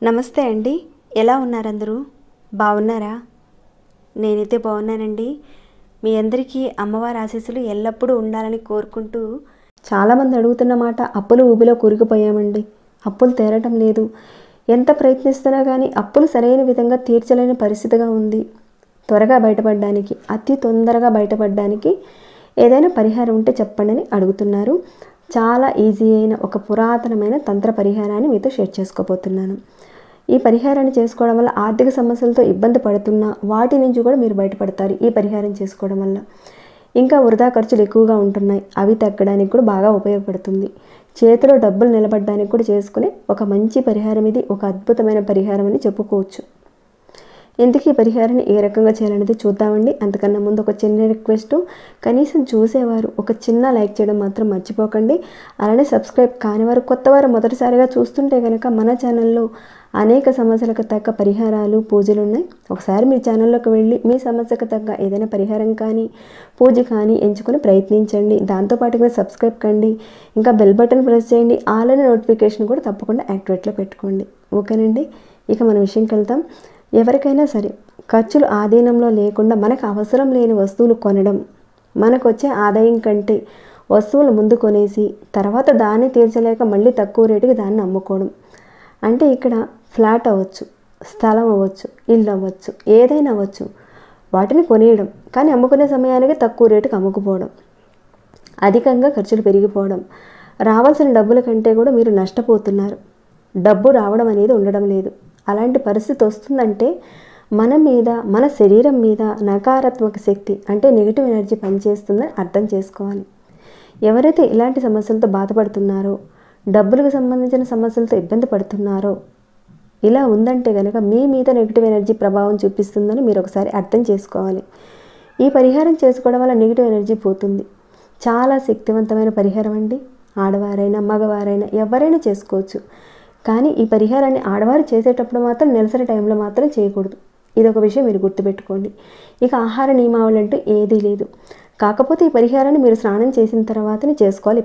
నమస్తే అండి, ఎలా ఉన్నారు అందరూ? బాగున్నారా? నేనైతే బాగున్నానండి. మీ అందరికీ అమ్మవారి ఆశీస్సులు ఎల్లప్పుడూ ఉండాలని కోరుకుంటూ, చాలామంది అడుగుతున్న మాట, అప్పులు ఊబిలో కూరుకుపోయామండి, అప్పులు తీరటం లేదు, ఎంత ప్రయత్నిస్తున్నా కానీ అప్పులు సరైన విధంగా తీర్చలేని పరిస్థితిగా ఉంది. త్వరగా బయటపడడానికి, అతి తొందరగా బయటపడడానికి ఏదైనా పరిహారం ఉంటే చెప్పండి అని అడుగుతున్నారు. చాలా ఈజీ అయిన ఒక పురాతనమైన తంత్ర పరిహారాన్ని మీతో షేర్ చేసుకోబోతున్నాను. ఈ పరిహారాన్ని చేసుకోవడం వల్ల ఆర్థిక సమస్యలతో ఇబ్బంది పడుతున్నా వాటి నుంచి కూడా మీరు బయటపడతారు ఈ పరిహారం చేసుకోవడం వల్ల. ఇంకా వృధా ఖర్చులు ఎక్కువగా ఉంటున్నాయి, అవి తగ్గడానికి కూడా బాగా ఉపయోగపడుతుంది. చేతిలో డబ్బులు నిలబడడానికి కూడా చేసుకునే ఒక మంచి పరిహారం ఇది, ఒక అద్భుతమైన పరిహారం అని చెప్పుకోవచ్చు. ఎందుకు ఈ పరిహారాన్ని ఏ రకంగా చేయాలనేది చూద్దామండి. అంతకన్నా ముందు ఒక చిన్న రిక్వెస్ట్, కనీసం చూసేవారు ఒక చిన్న లైక్ చేయడం మాత్రం మర్చిపోకండి. అలానే సబ్స్క్రైబ్ కానివారు, కొత్తవారు మొదటిసారిగా చూస్తుంటే కనుక మన ఛానల్లో అనేక సమస్యలకు తగ్గ పరిహారాలు, పూజలు ఉన్నాయి. ఒకసారి మీ ఛానల్లోకి వెళ్ళి మీ సమస్యకు తగ్గ ఏదైనా పరిహారం కానీ పూజ కానీ ఎంచుకొని ప్రయత్నించండి. దాంతోపాటుగా సబ్స్క్రైబ్ కండి, ఇంకా బెల్ బటన్ ప్రెస్ చేయండి, ఆల్ అనే నోటిఫికేషన్ కూడా తప్పకుండా యాక్టివేట్లో పెట్టుకోండి. ఓకేనండి, ఇక మన విషయంకి వెళ్తాం. ఎవరికైనా సరే ఖర్చులు ఆధీనంలో లేకుండా మనకు అవసరం లేని వస్తువులు కొనడం, మనకు వచ్చే ఆదాయం కంటే వస్తువులు ముందు కొనేసి తర్వాత దాన్ని తీర్చలేక మళ్ళీ తక్కువ రేటుకి దాన్ని అమ్ముకోవడం. అంటే ఇక్కడ ఫ్లాట్ అవ్వచ్చు, స్థలం అవ్వచ్చు, ఇల్లు అవ్వచ్చు, ఏదైనా అవ్వచ్చు, వాటిని కొనేయడం కానీ అమ్ముకునే సమయానికి తక్కువ రేటుకి అమ్ముకుపోవడం, అధికంగా ఖర్చులు పెరిగిపోవడం, రావాల్సిన డబ్బుల కంటే కూడా మీరు నష్టపోతున్నారు, డబ్బు రావడం అనేది ఉండడం లేదు. అలాంటి పరిస్థితి వస్తుందంటే మన మీద, మన శరీరం మీద నకారాత్మక శక్తి అంటే నెగిటివ్ ఎనర్జీ పనిచేస్తుందని అర్థం చేసుకోవాలి. ఎవరైతే ఇలాంటి సమస్యలతో బాధపడుతున్నారో, డబ్బులకు సంబంధించిన సమస్యలతో ఇబ్బంది పడుతున్నారో, ఇలా ఉందంటే కనుక మీ మీద నెగిటివ్ ఎనర్జీ ప్రభావం చూపిస్తుందని మీరు ఒకసారి అర్థం చేసుకోవాలి. ఈ పరిహారం చేసుకోవడం వల్ల నెగిటివ్ ఎనర్జీ పోతుంది. చాలా శక్తివంతమైన పరిహారం అండి. ఆడవారైనా మగవారైనా ఎవరైనా చేసుకోవచ్చు. కానీ ఈ పరిహారాన్ని ఆడవారు చేసేటప్పుడు మాత్రం నెలసరి టైంలో మాత్రం చేయకూడదు. ఇది ఒక విషయం మీరు గుర్తుపెట్టుకోండి. ఇక ఆహార నియమావళి అంటూ ఏదీ లేదు. కాకపోతే ఈ పరిహారాన్ని మీరు స్నానం చేసిన తర్వాతనే చేసుకోవాలి.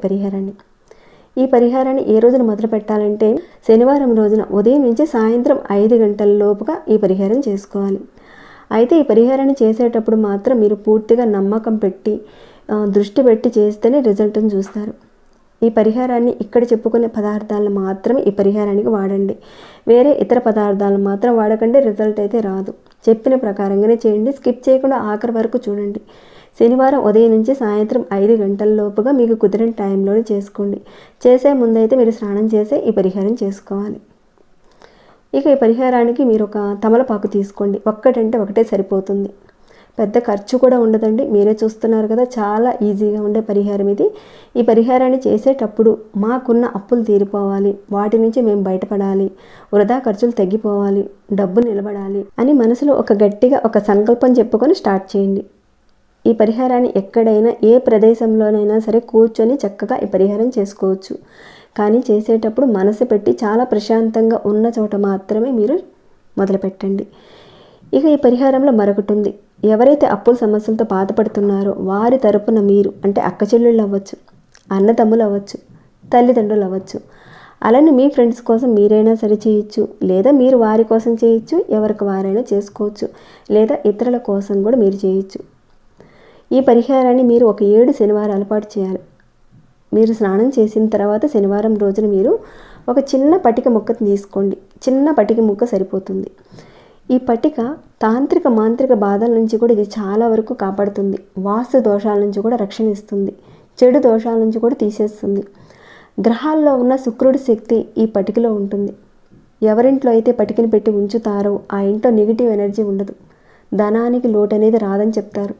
ఈ పరిహారాన్ని ఏ రోజున మొదలు పెట్టాలంటే శనివారం రోజున ఉదయం నుంచి సాయంత్రం 5 గంటల లోపుగా ఈ పరిహారం చేసుకోవాలి. అయితే ఈ పరిహారాన్ని చేసేటప్పుడు మాత్రం మీరు పూర్తిగా నమ్మకం పెట్టి దృష్టి పెట్టి చేస్తేనే రిజల్ట్ని చూస్తారు. ఈ పరిహారాన్ని ఇక్కడ చెప్పుకునే పదార్థాలను మాత్రమే ఈ పరిహారానికి వాడండి. వేరే ఇతర పదార్థాలను మాత్రం వాడకండి, రిజల్ట్ అయితే రాదు. చెప్పిన ప్రకారంగానే చేయండి, స్కిప్ చేయకుండా ఆఖరి వరకు చూడండి. శనివారం ఉదయం నుంచి సాయంత్రం 5 గంటల లోపుగా మీకు కుదిరిన టైంలోనే చేసుకోండి. చేసే ముందైతే మీరు స్నానం చేసే ఈ పరిహారం చేసుకోవాలి. ఇక ఈ పరిహారానికి మీరు ఒక తమలపాకు తీసుకోండి. ఒక్కటంటే ఒకటే సరిపోతుంది, పెద్ద ఖర్చు కూడా ఉండదండి. మీరే చూస్తున్నారు కదా, చాలా ఈజీగా ఉండే పరిహారం ఇది. ఈ పరిహారాన్ని చేసేటప్పుడు మాకున్న అప్పులు తీరిపోవాలి, వాటి నుంచి మేము బయటపడాలి, వృధా ఖర్చులు తగ్గిపోవాలి, డబ్బు నిలబడాలి అని మనసులో ఒక గట్టిగా ఒక సంకల్పం చెప్పుకొని స్టార్ట్ చేయండి. ఈ పరిహారాన్ని ఎక్కడైనా ఏ ప్రదేశంలోనైనా సరే కూర్చొని చక్కగా ఈ పరిహారం చేసుకోవచ్చు. కానీ చేసేటప్పుడు మనసు పెట్టి చాలా ప్రశాంతంగా ఉన్న చోట మాత్రమే మీరు మొదలుపెట్టండి. ఇక ఈ పరిహారంలో మరొకటి ఉంది. ఎవరైతే అప్పుల సమస్యలతో బాధపడుతున్నారో వారి తరపున మీరు అంటే అక్క చెల్లెళ్ళు అవ్వచ్చు, అన్నదమ్ములు అవ్వచ్చు, తల్లిదండ్రులు అవ్వచ్చు, అలానే మీ ఫ్రెండ్స్ కోసం మీరైనా సరే చేయొచ్చు, లేదా మీరు వారి కోసం చేయొచ్చు, ఎవరికి వారైనా చేసుకోవచ్చు, లేదా ఇతరుల కోసం కూడా మీరు చేయొచ్చు. ఈ పరిహారాన్ని మీరు ఒక 7 శనివారాల పాటు చేయాలి. మీరు స్నానం చేసిన తర్వాత శనివారం రోజున మీరు ఒక చిన్న పటిక ముక్కను తీసుకోండి. చిన్న పటిక ముక్క సరిపోతుంది. ఈ పటిక తాంత్రిక మాంత్రిక బాధల నుంచి కూడా ఇది చాలా వరకు కాపాడుతుంది. వాస్తు దోషాల నుంచి కూడా రక్షణ ఇస్తుంది. చెడు దోషాల నుంచి కూడా తీసేస్తుంది. గ్రహాల్లో ఉన్న శుక్రుడి శక్తి ఈ పటికలో ఉంటుంది. ఎవరింట్లో అయితే పటికని పెట్టి ఉంచుతారో ఆ ఇంట్లో నెగిటివ్ ఎనర్జీ ఉండదు, ధనానికి లోటు అనేది రాదని చెప్తారు.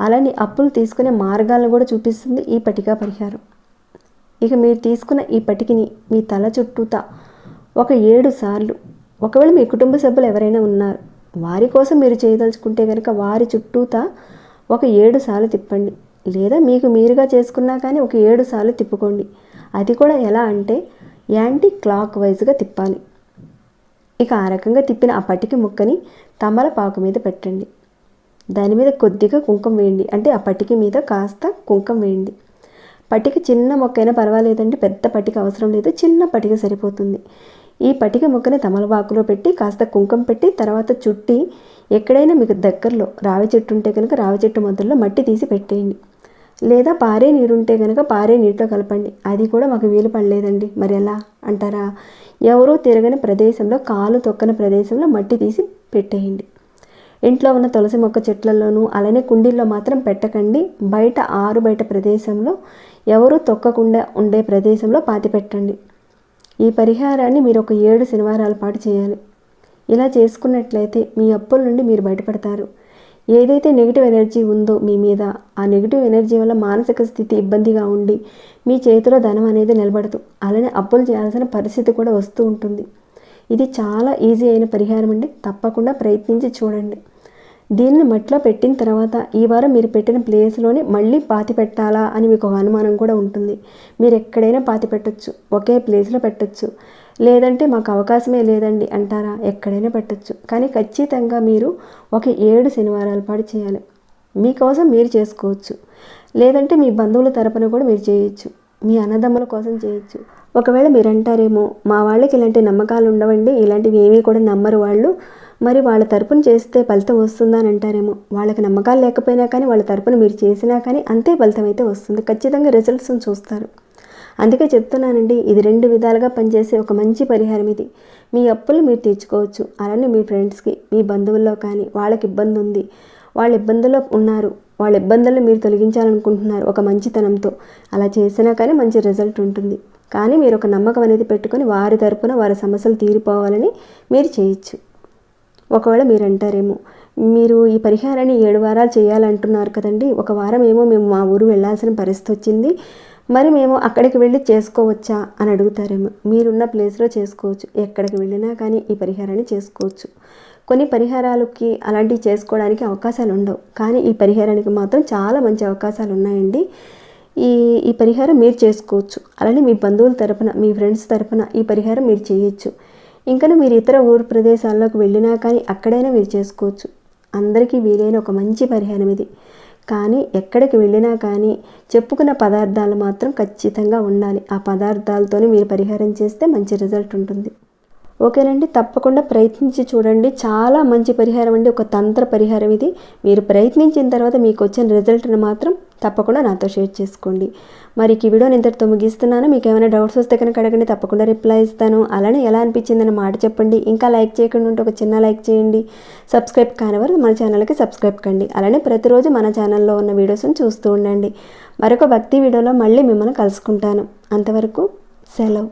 అలానే అప్పులు తీసుకునే మార్గాలను కూడా చూపిస్తుంది ఈ పటిక పరిహారం. ఇక మీరు తీసుకున్న ఈ పటికిని మీ తల చుట్టూతా ఒక 7 సార్లు, ఒకవేళ మీ కుటుంబ సభ్యులు ఎవరైనా ఉన్నారు వారి కోసం మీరు చేయదలుచుకుంటే కనుక వారి చుట్టూతా ఒక 7 సార్లు తిప్పండి, లేదా మీకు మీరుగా చేసుకున్నా కానీ ఒక 7 సార్లు తిప్పుకోండి. అది కూడా ఎలా అంటే యాంటీ క్లాక్ వైజ్గా తిప్పాలి. ఇక ఆ రకంగా తిప్పిన ఆ పటిక ముక్కని తమలపాకు మీద పెట్టండి. దాని మీద కొద్దిగా కుంకుమ వేయండి. అంటే ఆ పట్టిక మీద కాస్త కుంకుమ వేయండి. పట్టిక చిన్న మొక్క అయినా పర్వాలేదండి, పెద్ద పట్టిక అవసరం లేదు, చిన్న పట్టిక సరిపోతుంది. ఈ పట్టిక మొక్కని తమలపాకులో పెట్టి కాస్త కుంకుమ పెట్టి తర్వాత చుట్టి ఎక్కడైనా మీకు దగ్గరలో రావి చెట్టు ఉంటే కనుక రావి చెట్టు మొదల్లో మట్టి తీసి పెట్టేయండి. లేదా పారే నీరు ఉంటే కనుక పారే నీటిలో కలపండి. అది కూడా మాకు వీలు పడలేదండి, మరి ఎలా అంటారా? ఎవరూ తిరగని ప్రదేశంలో, కాలు తొక్కని ప్రదేశంలో మట్టి తీసి పెట్టేయండి. ఇంట్లో ఉన్న తులసి మొక్క చెట్లలోనూ అలానే కుండీల్లో మాత్రం పెట్టకండి. బయట ఆరు బయట ప్రదేశంలో ఎవరూ తొక్కకుండా ఉండే ప్రదేశంలో పాతి పెట్టండి. ఈ పరిహారాన్ని మీరు ఒక 7 శనివారాల పాటు చేయాలి. ఇలా చేసుకున్నట్లయితే మీ అప్పుల నుండి మీరు బయటపడతారు. ఏదైతే నెగిటివ్ ఎనర్జీ ఉందో మీ మీద, ఆ నెగిటివ్ ఎనర్జీ వల్ల మానసిక స్థితి ఇబ్బందిగా ఉండి మీ చేతిలో ధనం అనేది నిలబడదు. అలానే అప్పులు చేయాల్సిన పరిస్థితి కూడా వస్తూ ఉంటుంది. ఇది చాలా ఈజీ అయిన పరిహారం అండి. తప్పకుండా ప్రయత్నించి చూడండి. దీన్ని మట్టిలో పెట్టిన తర్వాత ఈ వారం మీరు పెట్టిన ప్లేస్లోనే మళ్ళీ పాతి పెట్టాలా అని మీకు ఒక అనుమానం కూడా ఉంటుంది. మీరు ఎక్కడైనా పాతి పెట్టచ్చు, ఒకే ప్లేస్లో పెట్టచ్చు. లేదంటే మాకు అవకాశమే లేదండి అంటారా? ఎక్కడైనా పెట్టచ్చు. కానీ ఖచ్చితంగా మీరు ఒక 7 శనివారాల పాటు చేయాలి. మీకోసం మీరు చేసుకోవచ్చు, లేదంటే మీ బంధువుల తరపున కూడా మీరు చేయొచ్చు, మీ అన్నదమ్ముల కోసం చేయొచ్చు. ఒకవేళ మీరు అంటారేమో, మా వాళ్ళకి ఇలాంటి నమ్మకాలు ఉండవండి, ఇలాంటివి ఏమీ కూడా నమ్మరు వాళ్ళు, మరి వాళ్ళ తరపున చేస్తే ఫలితం వస్తుందా అని అంటారేమో. వాళ్ళకి నమ్మకాలు లేకపోయినా కానీ వాళ్ళ తరపున మీరు చేసినా కానీ అంతే ఫలితం అయితే వస్తుంది. ఖచ్చితంగా రిజల్ట్స్ని చూస్తారు. అందుకే చెప్తున్నానండి, ఇది 2 విధాలుగా పనిచేసే ఒక మంచి పరిహారం ఇది. మీ అప్పులు మీరు తీర్చుకోవచ్చు. అలానే మీ ఫ్రెండ్స్కి, మీ బంధువుల్లో కానీ వాళ్ళకి ఇబ్బంది ఉంది, వాళ్ళ ఇబ్బందుల్లో ఉన్నారు, వాళ్ళ ఇబ్బందులను మీరు తొలగించాలనుకుంటున్నారు ఒక మంచితనంతో, అలా చేసినా కానీ మంచి రిజల్ట్ ఉంటుంది. కానీ మీరు ఒక నమ్మకం అనేది పెట్టుకొని వారి తరపున వారి సమస్యలు తీరిపోవాలని మీరు చేయొచ్చు. ఒకవేళ మీరు అంటారేమో, మీరు ఈ పరిహారాన్ని 7 వారాలు చేయాలంటున్నారు కదండి, ఒక వారం ఏమో మేము మా ఊరు వెళ్ళాల్సిన పరిస్థితి వచ్చింది, మరి మేము అక్కడికి వెళ్ళి చేసుకోవచ్చా అని అడుగుతారేమో. మీరున్న ప్లేస్లో చేసుకోవచ్చు. ఎక్కడికి వెళ్ళినా కానీ ఈ పరిహారాన్ని చేసుకోవచ్చు. కొన్ని పరిహారాలకి అలాంటివి చేసుకోవడానికి అవకాశాలు ఉండవు, కానీ ఈ పరిహారానికి మాత్రం చాలా మంచి అవకాశాలు ఉన్నాయండి. ఈ పరిహారం మీరు చేసుకోవచ్చు. అలానే మీ బంధువుల తరపున, మీ ఫ్రెండ్స్ తరపున ఈ పరిహారం మీరు చేయొచ్చు. ఇంకా మీరు ఇతర ఊరు ప్రదేశాల్లోకి వెళ్ళినా కానీ అక్కడైనా మీరు చేసుకోవచ్చు. అందరికీ వీలైన ఒక మంచి పరిహారం ఇది. కానీ ఎక్కడికి వెళ్ళినా కానీ చెప్పుకున్న పదార్థాలు మాత్రం ఖచ్చితంగా ఉండాలి. ఆ పదార్థాలతోనే మీరు పరిహారం చేస్తే మంచి రిజల్ట్ ఉంటుంది. ఓకేనండి, తప్పకుండా ప్రయత్నించి చూడండి. చాలా మంచి పరిహారం అండి, ఒక తంత్ర పరిహారం ఇది. మీరు ప్రయత్నించిన తర్వాత మీకు వచ్చిన రిజల్ట్ని మాత్రం తప్పకుండా నాతో షేర్ చేసుకోండి. మరి ఈ వీడియోని ఇంతటితో ముగిస్తున్నాను. మీకు ఏమైనా డౌట్స్ వస్తే కనుక అడగండి, తప్పకుండా రిప్లై ఇస్తాను. అలానే ఎలా అనిపించిందని మాట చెప్పండి. ఇంకా లైక్ చేయకుండా ఉంటే ఒక చిన్న లైక్ చేయండి. సబ్స్క్రైబ్ కానివారు మన ఛానల్కి సబ్స్క్రైబ్ కండి. అలానే ప్రతిరోజు మన ఛానల్లో ఉన్న వీడియోస్ని చూస్తూ ఉండండి. మరొక భక్తి వీడియోలో మళ్ళీ మిమ్మల్ని కలుసుకుంటాను. అంతవరకు సెలవు.